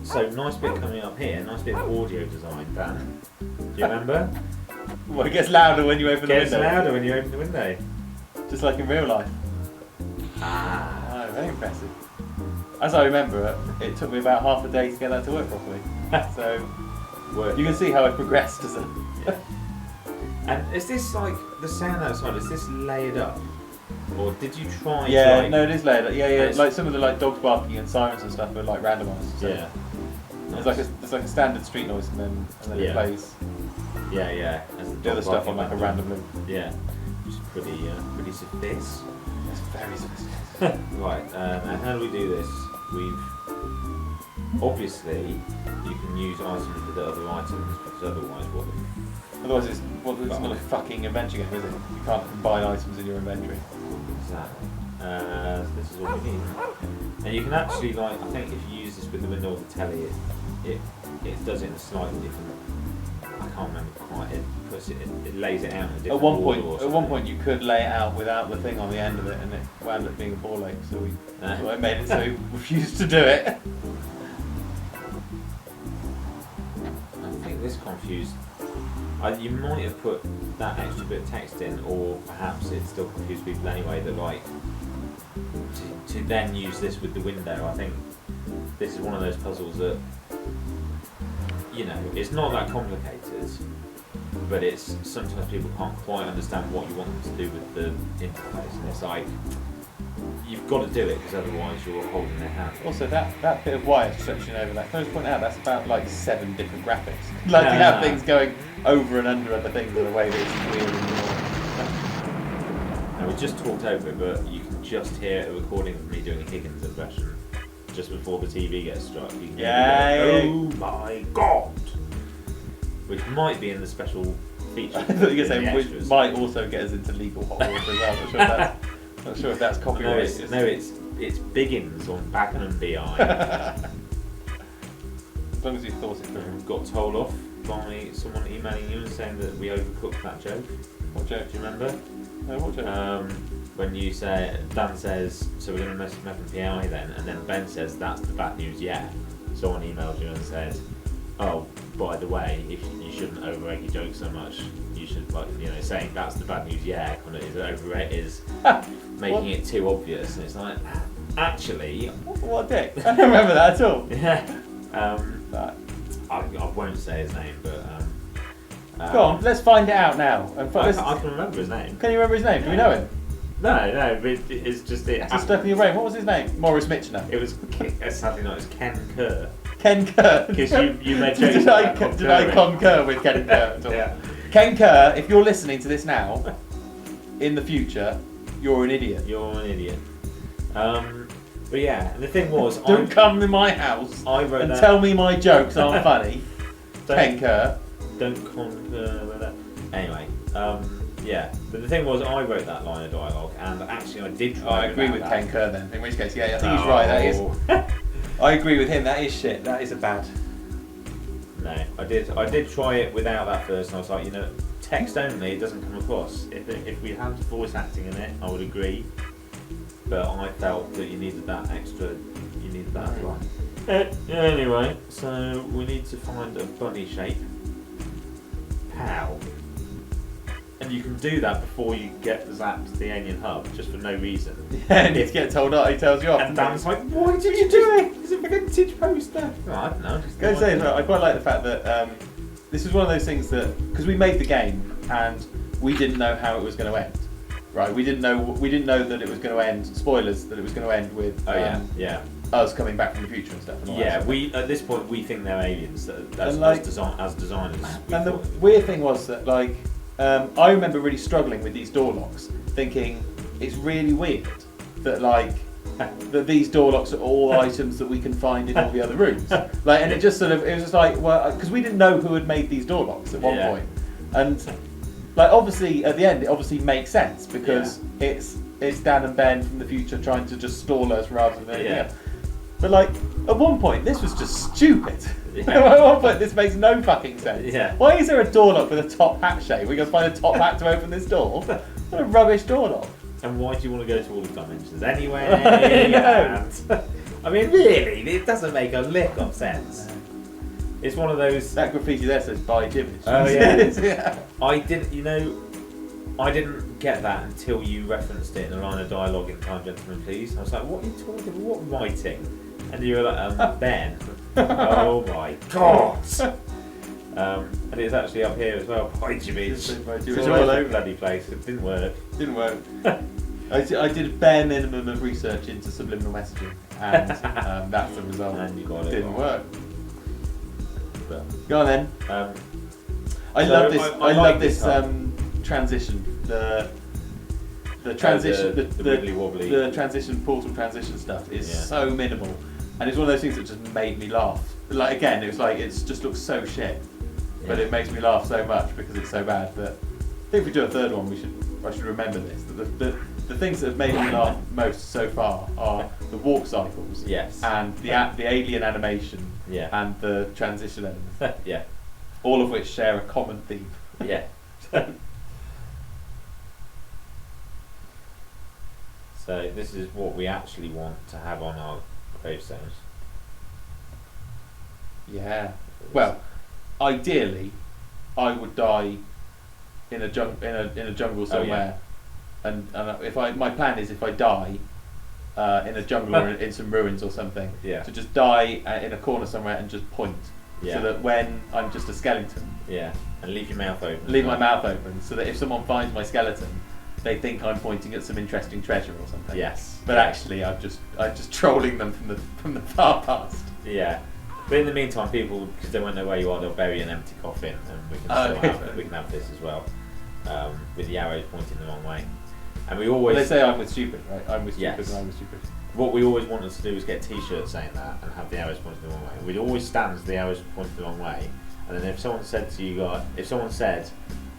So nice bit coming up here, nice bit of audio design, Dan. Do you remember? Well, it gets louder when you open the Gets window. louder when you open the window. Just like in real life. Ah. Oh, very impressive. As I remember it took me about half a day to get that to work properly. So Work. you can see how I've progressed as a... Yeah. And is this like the sound outside? Is this layered up, or did you try? Yeah, to, like, no, it is later. Yeah, It's- like some of the like dogs barking and sirens and stuff are like randomised. So Yeah. There's like a standard street noise and then Yeah. it plays Yeah. As the other stuff on like a random loop. Yeah. Which is pretty sophisticated. It's very sophisticated. Right. Now how do we do this? Obviously you can use items with the other items because otherwise what? Otherwise it's not a fucking adventure game, is it? You can't combine items in your inventory. Exactly. This is all we need. And you can actually, like, I think if you use this with the window of the telly, it does it in a slightly different. I can't remember quite. It lays it out in a different At one order point, or at something. one point, you could lay it out without the thing on the end of it, and it wound up being a ball ache. So I made it so we refused to do it. I think this confused. You might have put that extra bit of text in, or perhaps it still confused people anyway. That like to then use this with the window. I think this is one of those puzzles that it's not that complicated, but it's sometimes people can't quite understand what you want them to do with the interface, and it's like you've got to do it because otherwise you're holding their hand. Also, that bit of wire stretching over that. Can I just point out that's about like 7 different graphics. Like you have things going over and under other things in a way that's weird and Now we just talked over it, but you can just hear a recording of me doing a Higgins impression just before the TV gets struck. You can hear Yeah. me go, oh my god! Which might be in the special feature. I thought you were in going to say the which extras. might also get us into legal hot water as well. Not sure if that's No, copyrighted. it's Biggins on Bagnum BI. As long as you thought it through. Got told off by someone emailing you and saying that we overcooked that joke. What joke? Do you remember? No, what joke? When you say, Dan says, so we're going to mess with Meth and PI then, and then Ben says, that's the bad news, yeah. Someone emailed you and said, oh, by the way, if you shouldn't overrate your jokes so much, you should, like, saying that's the bad news, yeah, kind of is making it too obvious. And it's like, actually, What a dick. I don't remember that at all. yeah. Right. I won't say his name, but Go on, let's find it out now. I can remember his name. Can you remember his name? Do we know him? No, but it's just it. It's just stuck in your brain. What was his name? Morris Mitchener. It was sadly not. It's Ken Kerr. Ken Kerr. Because you made jokes did about I concurring. concur with Ken Kerr at all? Yeah. Ken Kerr, if you're listening to this now, in the future, you're an idiot. You're an idiot. But yeah, and the thing was, Don't come to my house I wrote and that. tell me my jokes aren't funny. Ken Kerr. Don't concur with that. Anyway, yeah. But the thing was, I wrote that line of dialogue, and actually, I did try. Oh, I agree with that. Ken Kerr then. In which case, yeah, I think he's right. That is. Oh. I agree with him. That is shit. That is a bad. No, I did try it without that first, and I was like, text only, it doesn't come across. If we had voice acting in it, I would agree. But I felt that you needed that line. Anyway, so we need to find a bunny shape. How? And you can do that before you get zapped to the alien hub, just for no reason. Yeah, and he gets told off. He tells you off. And Dan's like, why did you do it? It's a vintage poster. Oh, I don't know. Go say, I quite like the fact that this is one of those things that, because we made the game and we didn't know how it was going to end, right? We didn't know that it was going to end. Spoilers, that it was going to end with us coming back from the future and stuff. And all that Yeah, stuff. we at this point we think they're aliens as designers. And the weird thing was that I remember really struggling with these door locks, thinking it's really weird that that these door locks are all items that we can find in all the other rooms. And it was just like, well, because we didn't know who had made these door locks at one point. And obviously at the end it obviously makes sense because it's Dan and Ben from the future trying to just stall us rather than anything else. But at one point this was just stupid. Yeah. At one point this makes no fucking sense. Yeah. Why is there a door lock with a top hat shape? We're gonna find a top hat to open this door. What a rubbish door lock. And why do you want to go to all the dimensions anyway? I know. I mean, really, it doesn't make a lick of sense. It's one of those. That graffiti there says "Buy Jibbage." Oh yeah. Yeah. I didn't get that until you referenced it in a line of dialogue in Time Gentlemen Please. I was like, what are you talking about? What writing? And you were like, Ben. Oh my god. And it's actually up here as well. Buy Jibbage. It's all over the bloody place. It didn't work. Didn't work. I did a bare minimum of research into subliminal messaging, and that's the result. And you got it. Didn't wrong. work. But, Go on then. I so love this. I I like love this this transition. The transition. the wibbly wobbly. The transition portal transition stuff is Yeah. so minimal, and it's one of those things that just made me laugh. Like again, it was like it just looks so shit, but Yeah. it makes me laugh so much because it's so bad that I think if we do a third one, I should remember this. That the things that have made me laugh most so far are the walk cycles, Yes. and the alien animation, Yeah. and the transition element, Yeah. all of which share a common theme. Yeah. So this is what we actually want to have on our gravestones. Yeah. Well, ideally, I would die in a jungle somewhere, and if my plan is if I die in a jungle or in some ruins or something, Yeah. to just die in a corner somewhere and just point, Yeah. so that when I'm just a skeleton, Yeah. And leave your mouth open. leave my mouth open, so that if someone finds my skeleton, they think I'm pointing at some interesting treasure or something. Yes. But Yeah. actually, I'm just trolling them from the far past. Yeah. But in the meantime, people, because they won't know where you are, they'll bury an empty coffin, and we can Oh, still okay. we can have this as well, with the arrows pointing the wrong way. And we Well, always they say I'm with stupid, right? I'm with stupid, Yes. and I'm with stupid. what we always wanted to do was get T-shirts saying that and have the arrows pointing the wrong way. And we'd always stand as the arrows pointing the wrong way, and then if someone said to you guys, if someone said,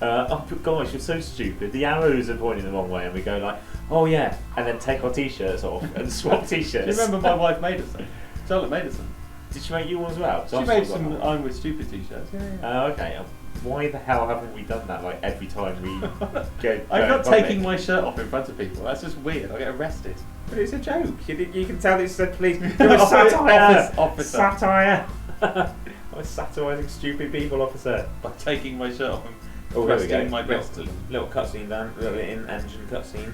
"Oh gosh, you're so stupid, the arrows are pointing the wrong way," and we go like, "Oh yeah," and then take our T-shirts off and swap T-shirts. Do you remember my wife made us some? Charlotte made us some. Did she make you one as well? She made some I'm with stupid t-shirts. Yeah. Okay. Why the hell haven't we done that like every time we go? I'm not public? taking my shirt off in front of people. That's just weird. I'll get arrested. But it's a joke. You can tell it's said police. You're a satire. Officer. Satire. I'm satirising stupid people, officer. By taking my shirt off and Oh, there we go. thrusting my breast to them. Little cutscene then. Little in-engine cutscene.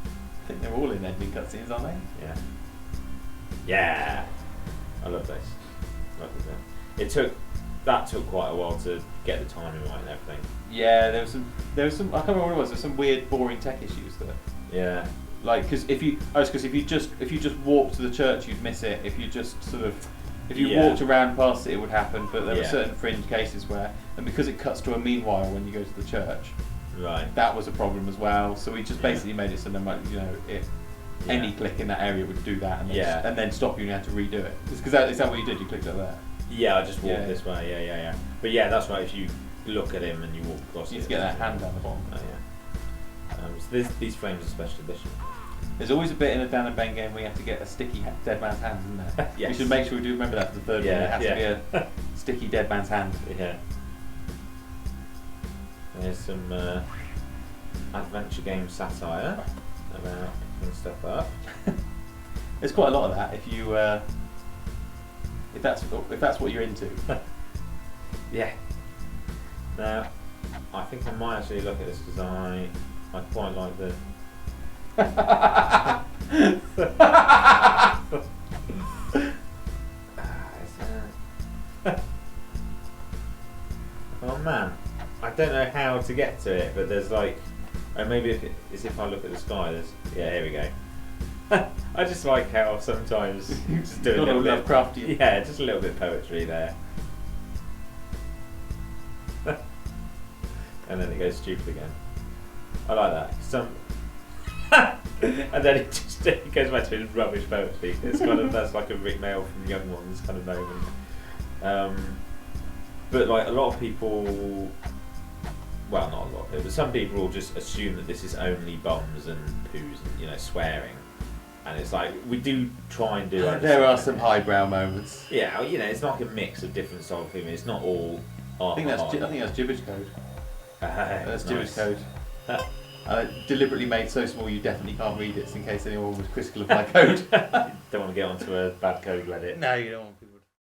I think they're all in ending cutscenes, aren't they? Yeah. Yeah. I love this. Love this. That took quite a while to get the timing right and everything. Yeah, there was some. I can't remember what it was. There's some weird, boring tech issues there. Yeah. Like, because if you just walked to the church, you'd miss it. If you just if you Yeah. walked around past it, it would happen. But there were Yeah. certain fringe cases where, and because it cuts to a meanwhile when you go to the church, Right. that was a problem as well. So we just Yeah. basically made it so that any Yeah. click in that area would do that, and then, Yeah. and then stop you and you had to redo it. Because is that what you did? You clicked it there. Yeah, I just walked Yeah. this way. Yeah. But yeah, that's right. If you look at him and you walk across, You need it, to get that hand down the bottom. Oh yeah. So these frames are special edition. There's always a bit in a Dan and Ben game where you have to get a sticky dead man's hand, isn't there? Yes. We should make sure we do remember that for the third one. Yeah, It has yeah. to be a sticky dead man's hand. Yeah. There's some adventure game satire about picking stuff up. There's quite a lot of that if you if that's what you're into. Yeah. Now, I think I might actually look at this because I quite like the. Oh man, I don't know how to get to it, but there's like, or maybe if I look at the sky, there's here we go. I just like how sometimes just do a Got little all bit, Lovecraftian. yeah, just a little bit of poetry there, and then it goes stupid again. I like that. And then it goes back to his rubbish poetry. It's kind of that's like a Rick Mail from Young Ones kind of moment. But like a lot of people, well, not a lot of people, but some people will just assume that this is only bums and poos and swearing, and it's like we do try and do. There are some highbrow moments. Yeah, it's like a mix of different style of humor. It's not all. I think that's gibbage code. That's gibbage nice. code. Deliberately made so small you definitely can't read it, in case anyone was critical of my code. Don't want to get onto a bad code Reddit. No, you don't want people.